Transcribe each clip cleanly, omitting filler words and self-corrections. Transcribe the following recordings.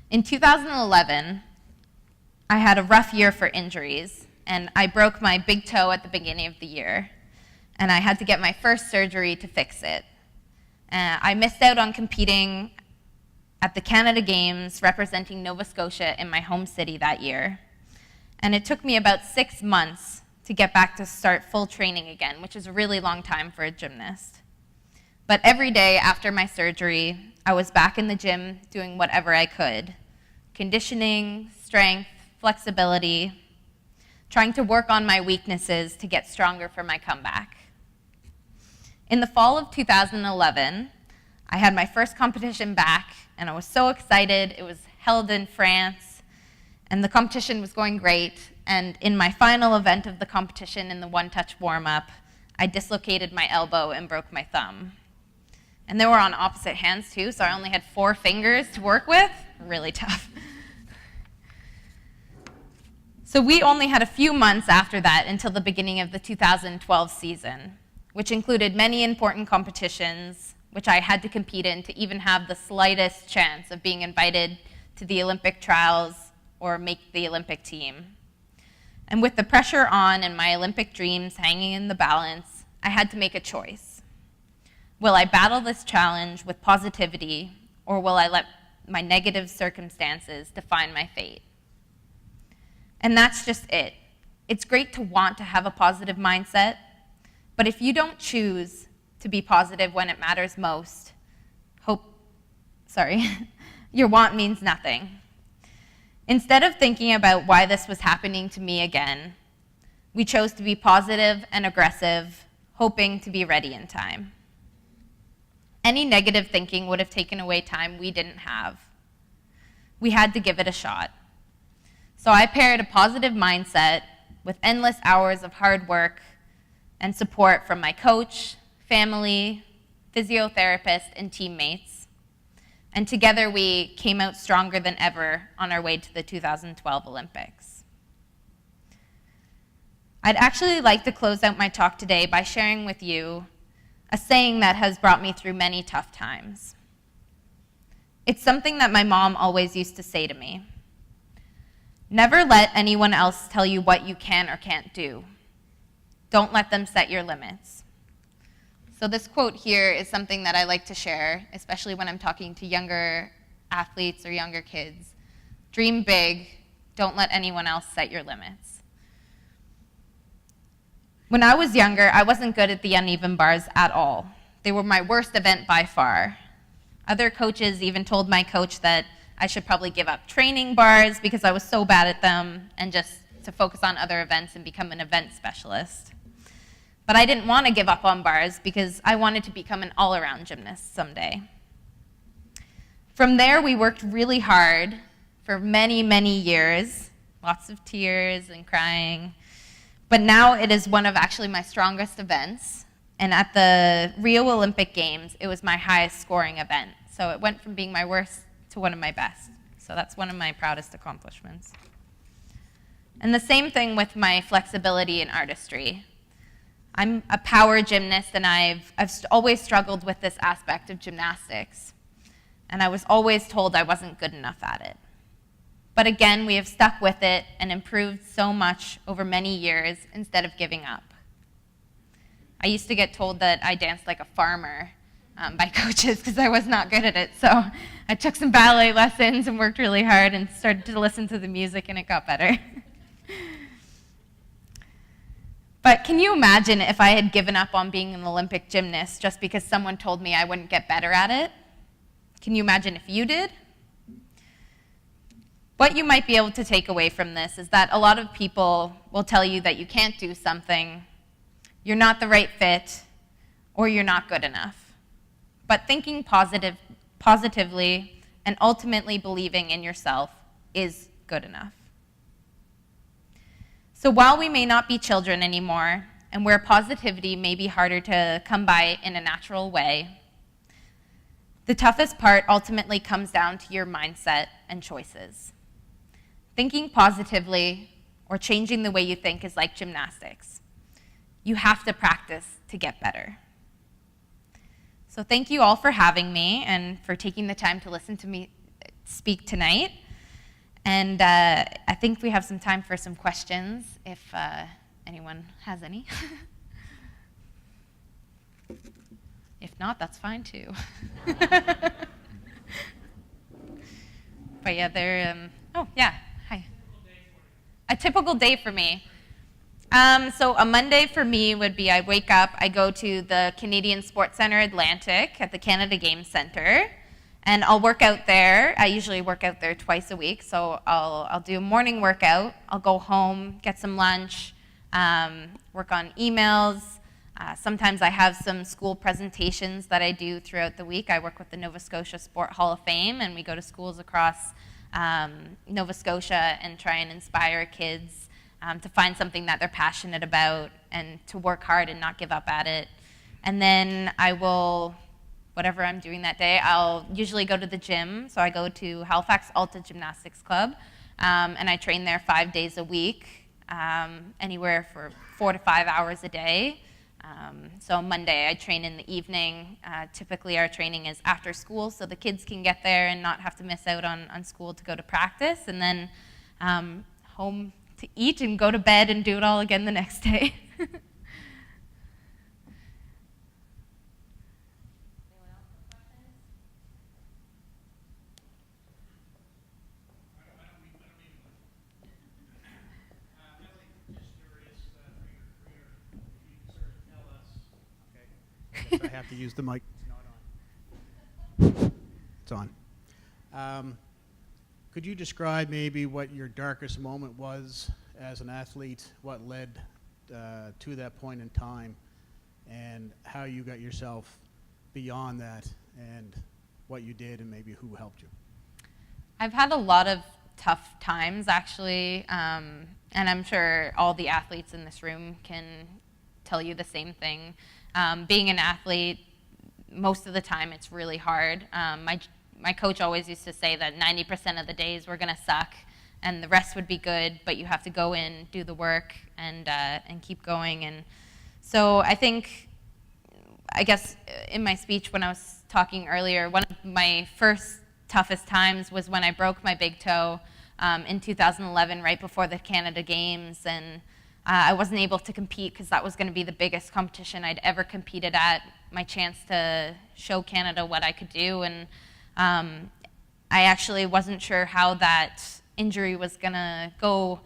In 2011, I had a rough year for injuries, and I broke my big toe at the beginning of the year, and I had to get my first surgery to fix it. I missed out on competing at the Canada Games representing Nova Scotia in my home city that year, and it took me about 6 months to get back to start full training again, which is a really long time for a gymnast. But every day after my surgery, I was back in the gym doing whatever I could. Conditioning, strength, flexibility, trying to work on my weaknesses to get stronger for my comeback. In the fall of 2011, I had my first competition back, and I was so excited. It was held in France, and the competition was going great. And in my final event of the competition, in the one-touch warm-up, I dislocated my elbow and broke my thumb. And they were on opposite hands too, so I only had 4 fingers to work with. Really tough. So we only had a few months after that until the beginning of the 2012 season, which included many important competitions, which I had to compete in to even have the slightest chance of being invited to the Olympic trials or make the Olympic team. And with the pressure on and my Olympic dreams hanging in the balance, I had to make a choice. Will I battle this challenge with positivity, or will I let my negative circumstances define my fate? And that's just it. It's great to want to have a positive mindset, but if you don't choose to be positive when it matters most, your want means nothing. Instead of thinking about why this was happening to me again, we chose to be positive and aggressive, hoping to be ready in time. Any negative thinking would have taken away time we didn't have. We had to give it a shot. So I paired a positive mindset with endless hours of hard work and support from my coach, family, physiotherapist, and teammates. And together we came out stronger than ever on our way to the 2012 Olympics. I'd actually like to close out my talk today by sharing with you a saying that has brought me through many tough times. It's something that my mom always used to say to me. Never let anyone else tell you what you can or can't do. Don't let them set your limits. So this quote here is something that I like to share, especially when I'm talking to younger athletes or younger kids. Dream big, don't let anyone else set your limits. When I was younger, I wasn't good at the uneven bars at all. They were my worst event by far. Other coaches even told my coach that I should probably give up training bars because I was so bad at them and just to focus on other events and become an event specialist. But I didn't want to give up on bars because I wanted to become an all-around gymnast someday. From there, we worked really hard for many, many years, lots of tears and crying. But now it is one of actually my strongest events. And at the Rio Olympic Games, it was my highest scoring event. So it went from being my worst to one of my best. So that's one of my proudest accomplishments. And the same thing with my flexibility and artistry. I'm a power gymnast, and I've always struggled with this aspect of gymnastics. And I was always told I wasn't good enough at it. But again, we have stuck with it and improved so much over many years instead of giving up. I used to get told that I danced like a farmer by coaches because I was not good at it. So I took some ballet lessons and worked really hard and started to listen to the music, and it got better. But can you imagine if I had given up on being an Olympic gymnast just because someone told me I wouldn't get better at it? Can you imagine if you did? What you might be able to take away from this is that a lot of people will tell you that you can't do something, you're not the right fit, or you're not good enough. But thinking positively and ultimately believing in yourself is good enough. So while we may not be children anymore, and where positivity may be harder to come by in a natural way, the toughest part ultimately comes down to your mindset and choices. Thinking positively or changing the way you think is like gymnastics. You have to practice to get better. So thank you all for having me and for taking the time to listen to me speak tonight. And I think we have some time for some questions, if anyone has any. If not, that's fine too. But yeah, they're, oh yeah, hi. A typical day for me. So a Monday for me would be I wake up, I go to the Canadian Sports Centre Atlantic at the Canada Games Centre, and I'll work out there. I usually work out there twice a week, so I'll do a morning workout. I'll go home, get some lunch, work on emails. Sometimes I have some school presentations that I do throughout the week. I work with the Nova Scotia Sport Hall of Fame, and we go to schools across Nova Scotia and try and inspire kids to find something that they're passionate about and to work hard and not give up at it. And then I will, whatever I'm doing that day, I'll usually go to the gym. So I go to Halifax Alta Gymnastics Club, and I train there 5 days a week, anywhere for 4 to 5 hours a day. So Monday I train in the evening. Typically our training is after school so the kids can get there and not have to miss out on school to go to practice, and then home to eat and go to bed and do it all again the next day. I have to use the mic. It's not on. It's on. Could you describe maybe what your darkest moment was as an athlete, what led to that point in time, and how you got yourself beyond that, and what you did and maybe who helped you? I've had a lot of tough times, actually, and I'm sure all the athletes in this room can tell you the same thing. Being an athlete, most of the time it's really hard. My coach always used to say that 90% of the days we're going to suck and the rest would be good, but you have to go in, do the work, and keep going. And so I guess in my speech when I was talking earlier, one of my first toughest times was when I broke my big toe in 2011, right before the Canada Games, and I wasn't able to compete because that was going to be the biggest competition I'd ever competed at, my chance to show Canada what I could do. And I actually wasn't sure how that injury was going to go.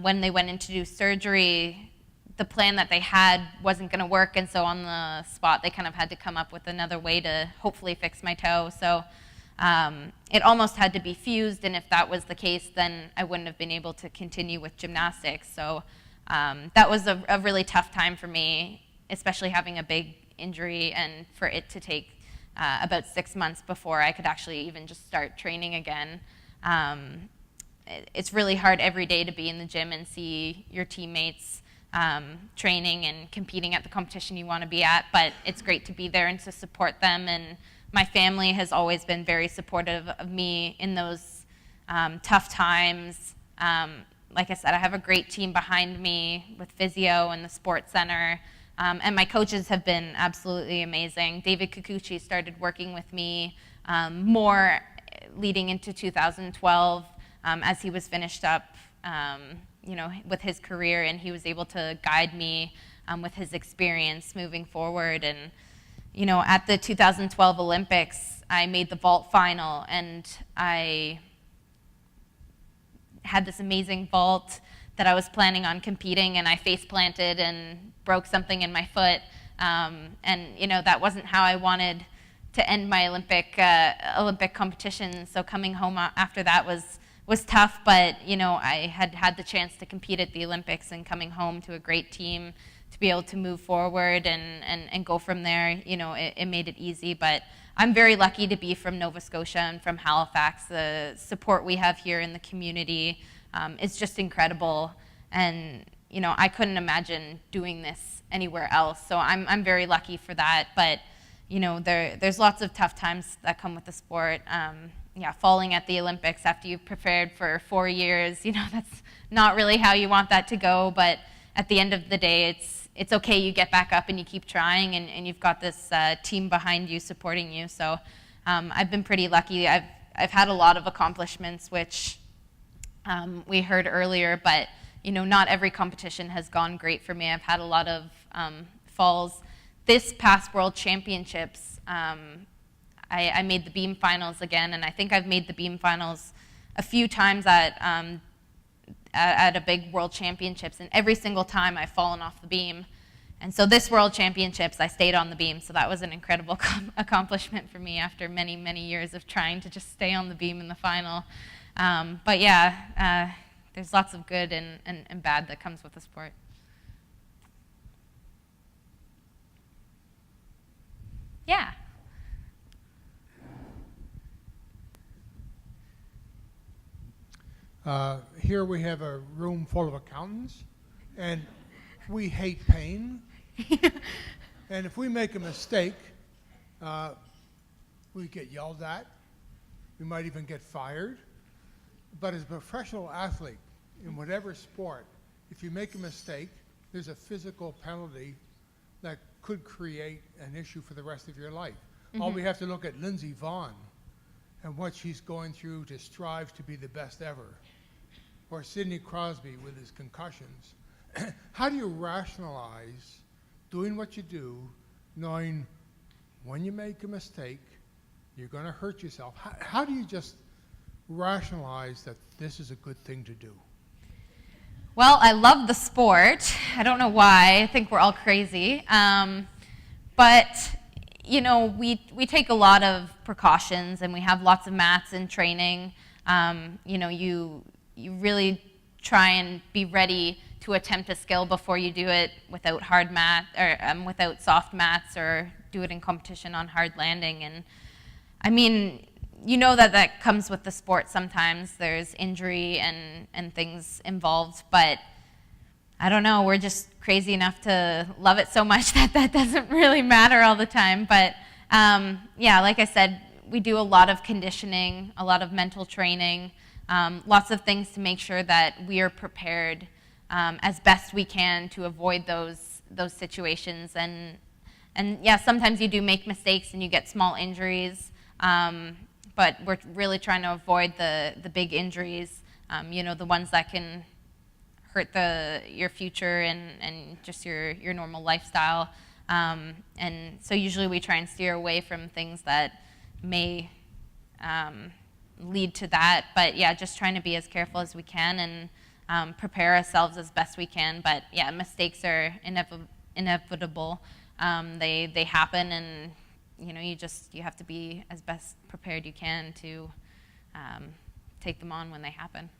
When they went in to do surgery, the plan that they had wasn't going to work, and so on the spot they kind of had to come up with another way to hopefully fix my toe. So it almost had to be fused, and if that was the case, then I wouldn't have been able to continue with gymnastics. So that was a really tough time for me, especially having a big injury, and for it to take about 6 months before I could actually even just start training again. It's really hard every day to be in the gym and see your teammates training and competing at the competition you want to be at, but it's great to be there and to support them. And my family has always been very supportive of me in those tough times. Like I said, I have a great team behind me with physio and the sports center. And my coaches have been absolutely amazing. David Kikuchi started working with me more leading into 2012 as he was finished up, with his career, and he was able to guide me with his experience moving forward. And at the 2012 Olympics, I made the vault final, and I had this amazing vault that I was planning on competing, and I face planted and broke something in my foot, and that wasn't how I wanted to end my Olympic competition. So coming home after that was tough, but I had the chance to compete at the Olympics, and coming home to a great team to be able to move forward and go from there, it made it easy. But I'm very lucky to be from Nova Scotia and from Halifax. The support we have here in the community is just incredible, and I couldn't imagine doing this anywhere else. So I'm very lucky for that. But there's lots of tough times that come with the sport. Falling at the Olympics after you've prepared for 4 years, that's not really how you want that to go. But at the end of the day, it's okay. You get back up and you keep trying, and you've got this team behind you supporting you. So I've been pretty lucky. I've I've had a lot of accomplishments, which we heard earlier, but not every competition has gone great for me. I've had a lot of falls. This past World Championships, I made the beam finals again, and I think I've made the beam finals a few times at a big World Championships, and every single time I've fallen off the beam. And so this World Championships, I stayed on the beam, so that was an incredible accomplishment for me after many, many years of trying to just stay on the beam in the final. But yeah, there's lots of good and bad that comes with the sport. Yeah. Here we have a room full of accountants, and we hate pain. And if we make a mistake, we get yelled at. We might even get fired. But as a professional athlete, in whatever sport, if you make a mistake, there's a physical penalty that could create an issue for the rest of your life. Mm-hmm. All we have to look at Lindsey Vonn and what she's going through to strive to be the best ever. Or Sidney Crosby with his concussions. How do you rationalize doing what you do, knowing when you make a mistake, you're going to hurt yourself? How do you just rationalize that this is a good thing to do? Well, I love the sport. I don't know why. I think we're all crazy. But, we take a lot of precautions, and we have lots of mats in training. You really try and be ready to attempt a skill before you do it without hard mat or without soft mats, or do it in competition on hard landing. And I mean, that comes with the sport sometimes. There's injury and things involved, but I don't know, we're just crazy enough to love it so much that doesn't really matter all the time. But yeah, like I said, we do a lot of conditioning, a lot of mental training, lots of things to make sure that we are prepared as best we can to avoid those situations. And yeah, sometimes you do make mistakes and you get small injuries, but we're really trying to avoid the big injuries, the ones that can hurt your future and just your normal lifestyle. And so usually we try and steer away from things that may lead to that. But yeah, just trying to be as careful as we can and prepare ourselves as best we can. But yeah, mistakes are inevitable. They happen, and you have to be as best prepared you can to take them on when they happen.